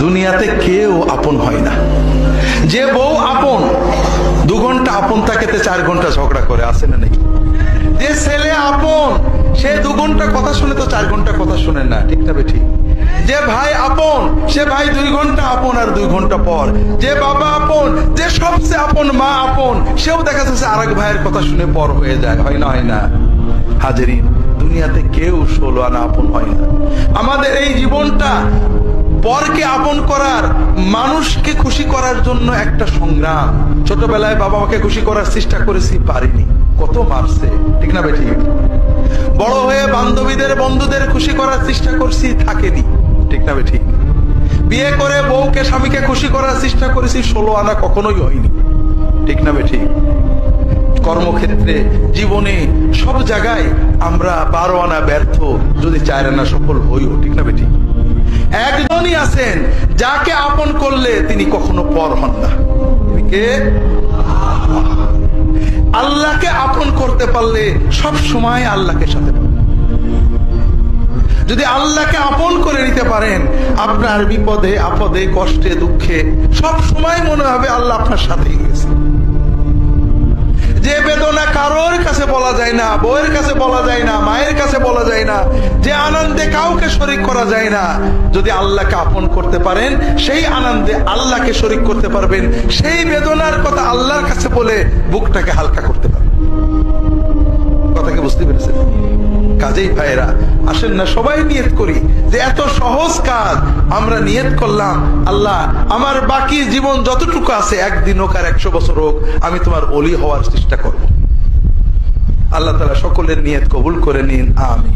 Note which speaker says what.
Speaker 1: দুনিয়াতে কেউ আপন হয় না। যে বউ আপন 2 ঘন্টা আপন থাকেতে 4 ঘন্টা ঝগড়া করে, আসে না নাকি? যে ছেলে আপন সে 2 ঘন্টা কথা শুনে তো 4 ঘন্টা কথা শুনে না, ঠিক না বেঠিক? যে ভাই আপন সে ভাই 2 ঘন্টা আপন আর 2 ঘন্টা পর। যে বাবা আপন, যে সবচেয়ে আপন মা আপন, সেও দেখা যাচ্ছে আরেক ভাইয়ের কথা শুনে পর হয়ে যায়, হয় না? হয় না হাজেরিন, দুনিয়াতে কেউ 16 আনা আপন হয় না। আমাদের এই জীবনটা পরকে আপন করার, মানুষকে খুশি করার জন্য একটা সংগ্রাম। ছোটবেলায় বাবা মাকে খুশি করার চেষ্টা করেছি, পারিনি, কত মারছে, ঠিক না বেঠিক? বড় হয়ে বান্ধবীদের বন্ধুদের খুশি করার চেষ্টা করছি, থাকেনি, ঠিক না বেঠিক? বিয়ে করে বউকে স্বামীকে খুশি করার চেষ্টা করেছি, 16 আনা কখনোই হয়নি, ঠিক না বেঠিক? কর্মক্ষেত্রে, জীবনে, সব জায়গায় আমরা 12 আনা ব্যর্থ, যদি 4 আনা সফল হইও, ঠিক না বেঠিক? একজনই আছেন যাকে আপন করলে তিনি কখনো পর হন না, কে? আল্লাহকে আপন করতে পারলে সব সময় আল্লাহকে সাথে পাবেন। যদি আল্লাহকে আপন করে নিতে পারেন, আপনার বিপদে আপদে কষ্টে দুঃখে সব সময় মনে হবে আল্লাহ আপনার সাথেই গেছে। যে বেদনা কারোর কাছে বলা যায় না, বউয়ের কাছে বলা যায় না, মায়ের কাছে বলা যায় না, যে আনন্দে কাউকে শরীক করা যায় না, যদি আল্লাহকে আপন করতে পারেন সেই আনন্দে আল্লাহকে শরীক করতে পারবেন, সেই বেদনার কথা আল্লাহর কাছে বলে বুকটাকে হালকা করতে পারবেন। কথাকে বুঝতে পেরেছেন? কাজেই ভাইরা, আসেন না সবাই নিয়ত করি যে এত সহজ কাজ আমরা নিয়ত করলাম, আল্লাহ আমার বাকি জীবন যতটুকু আছে, 1 দিন হোক আর 100 বছর হোক, আমি তোমার ওলি হওয়ার চেষ্টা করব। আল্লাহ তাআলা সকলের নিয়ত কবুল করে নিন, আমিন।